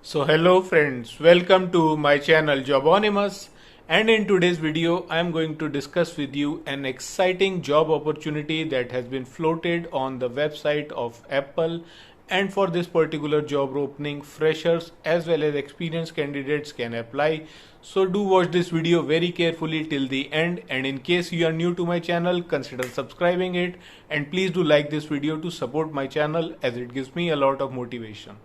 So hello friends, welcome to my channel Jobonymous, and in today's video I am going to discuss with you an exciting job opportunity that has been floated on the website of Apple. And for this particular job opening, freshers as well as experienced candidates can apply. So do watch this video very carefully till the end, and in case you are new to my channel, consider subscribing it, and please do like this video to support my channel as it gives me a lot of motivation.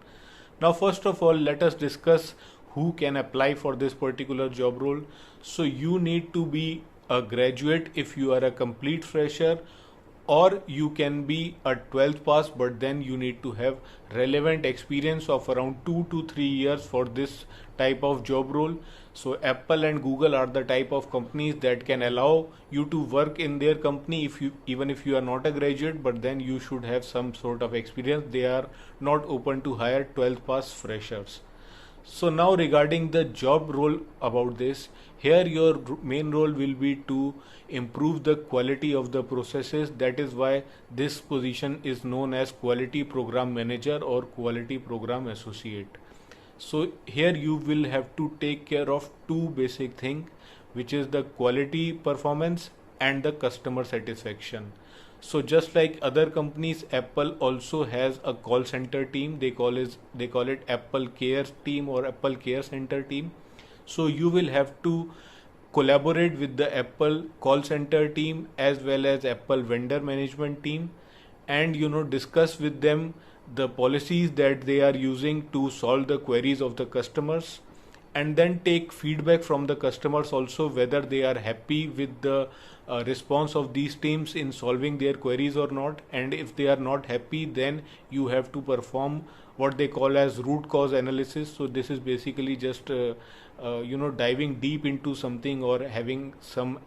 Now, first of all, let us discuss who can apply for this particular job role. So, you need to be a graduate if you are a complete fresher, or you can be a 12th pass, but then you need to have relevant experience of around 2 to 3 years for this type of job role. So Apple and Google are the type of companies that can allow you to work in their company if you, even if you are not a graduate, but then you should have some sort of experience. They are not open to hire 12th pass freshers. So now regarding the job role about this, here your main role will be to improve the quality of the processes. That is why this position is known as quality program manager or quality program associate. So here you will have to take care of two basic things, which is the quality performance and the customer satisfaction. So just like other companies, Apple also has a call center team. They call it Apple Cares team or Apple Care Center team. So you will have to collaborate with the Apple call center team as well as Apple vendor management team, and discuss with them the policies that they are using to solve the queries of the customers, and then take feedback from the customers also whether they are happy with the response of these teams in solving their queries or not. And if they are not happy, then you have to perform what they call as root cause analysis. So this is basically just diving deep into something or having some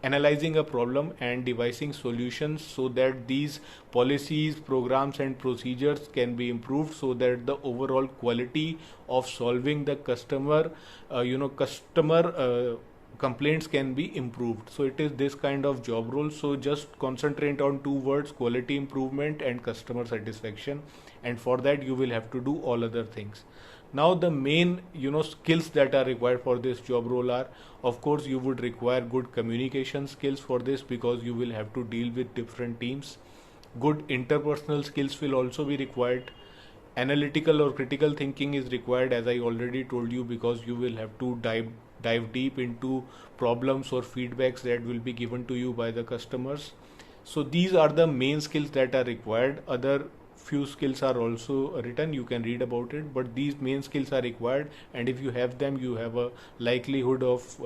analyzing a problem and devising solutions so that these policies, programs and procedures can be improved, so that the overall quality of solving the customer complaints can be improved. So it is this kind of job role. So just concentrate on two words: quality improvement and customer satisfaction, and for that you will have to do all other things. Now the main skills that are required for this job role are, of course, you would require good communication skills for this, because you will have to deal with different teams. Good interpersonal skills will also be required. Analytical or critical thinking is required, as I already told you, because you will have to dive deep into problems or feedbacks that will be given to you by the customers. So these are the main skills that are required. Other few skills are also written, you can read about it, but these main skills are required, and if you have them, you have a likelihood of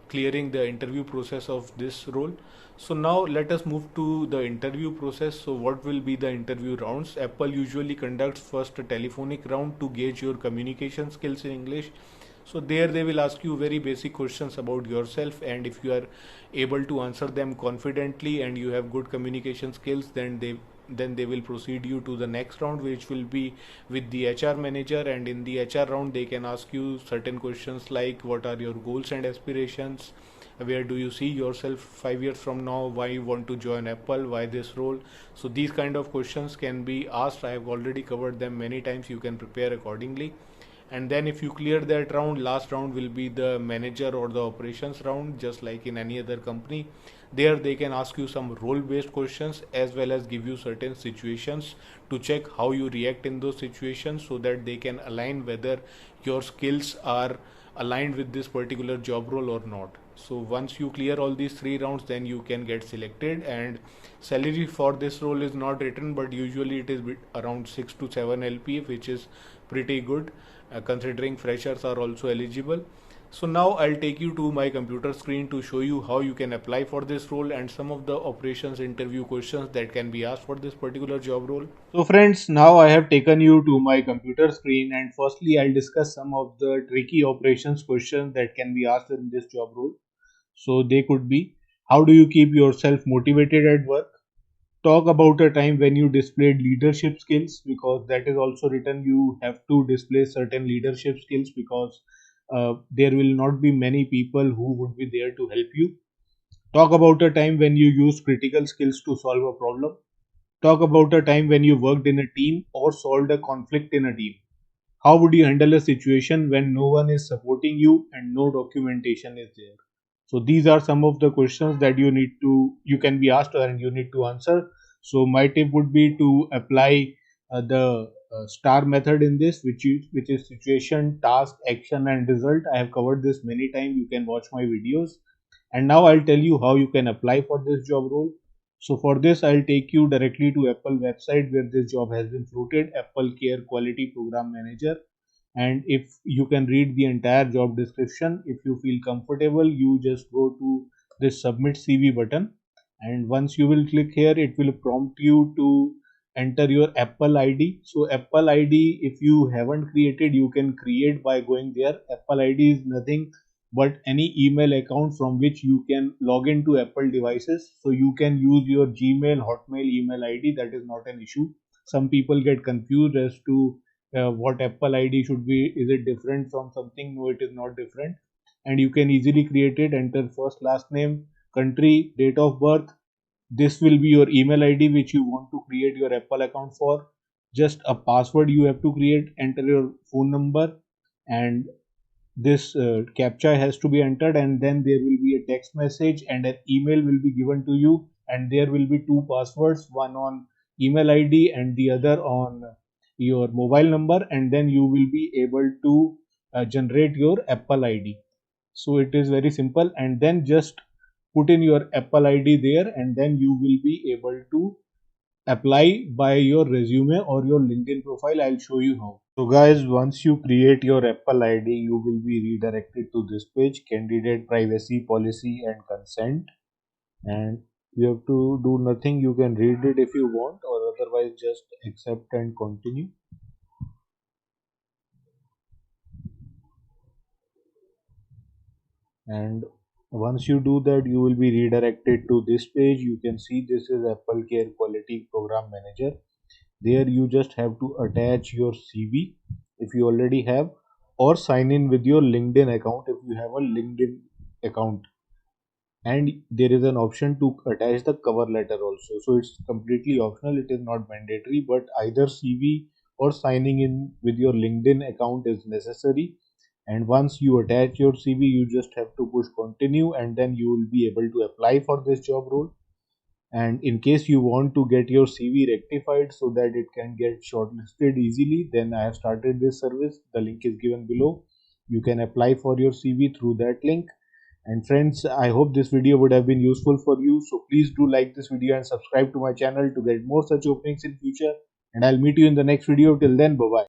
clearing the interview process of this role. So now let us move to the interview process. So what will be the interview rounds? Apple usually conducts first a telephonic round to gauge your communication skills in English. So there they will ask you very basic questions about yourself, and if you are able to answer them confidently and you have good communication skills, then they will proceed you to the next round, which will be with the HR manager. And in the HR round they can ask you certain questions like, what are your goals and aspirations, where do you see yourself 5 years from now, why you want to join Apple, why this role. So these kind of questions can be asked. I have already covered them many times. You can prepare accordingly. And then if you clear that round, last round will be the manager or the operations round, just like in any other company. There they can ask you some role based questions as well as give you certain situations to check how you react in those situations, so that they can align whether your skills are aligned with this particular job role or not. So once you clear all these three rounds, then you can get selected. And salary for this role is not written, but usually it is around 6 to 7 LPA, which is pretty good considering freshers are also eligible. So now I'll take you to my computer screen to show you how you can apply for this role and some of the operations interview questions that can be asked for this particular job role. So friends, now I have taken you to my computer screen, and firstly I'll discuss some of the tricky operations questions that can be asked in this job role. So they could be: how do you keep yourself motivated at work? Talk about a time when you displayed leadership skills, because that is also written. You have to display certain leadership skills, because there will not be many people who would be there to help you. Talk about a time when you use critical skills to solve a problem. Talk about a time when you worked in a team or solved a conflict in a team. How would you handle a situation when no one is supporting you and no documentation is there? So these are some of the questions that you can be asked and you need to answer. So my tip would be to apply the star method in this, which is situation, task, action, and result. I have covered this many times. You can watch my videos. And now I'll tell you how you can apply for this job role. So for this, I'll take you directly to Apple website where this job has been floated, Apple Care Quality Program Manager. And if you can read the entire job description, if you feel comfortable, you just go to this submit CV button. And once you will click here, it will prompt you to enter your Apple ID. So Apple ID, if you haven't created, you can create by going there. Apple ID is nothing but any email account from which you can log into Apple devices. So you can use your Gmail, Hotmail email ID. That is not an issue. Some people get confused as to what Apple ID should be. Is it different from something? No, it is not different. And you can easily create it. Enter first, last name, country, date of birth. This will be your email ID which you want to create your Apple account for. Just a password you have to create. Enter your phone number, and this captcha has to be entered, and then there will be a text message and an email will be given to you, and there will be two passwords, one on email ID and the other on your mobile number, and then you will be able to generate your Apple ID. So it is very simple, and then just put in your Apple ID there, and then you will be able to apply by your resume or your LinkedIn profile. I'll show you how. So guys, once you create your Apple ID, you will be redirected to this page, candidate privacy policy and consent, and you have to do nothing. You can read it if you want, or otherwise just accept and continue. And once you do that, you will be redirected to this page. You can see this is Apple Care Quality Program Manager. There you just have to attach your CV if you already have, or sign in with your LinkedIn account if you have a LinkedIn account. And there is an option to attach the cover letter also. So it's completely optional, it is not mandatory, but either CV or signing in with your LinkedIn account is necessary. And once you attach your CV, you just have to push continue, and then you will be able to apply for this job role. And in case you want to get your CV rectified so that it can get shortlisted easily, then I have started this service. The link is given below. You can apply for your CV through that link. And friends, I hope this video would have been useful for you. So please do like this video and subscribe to my channel to get more such openings in future. And I'll meet you in the next video. Till then, bye bye.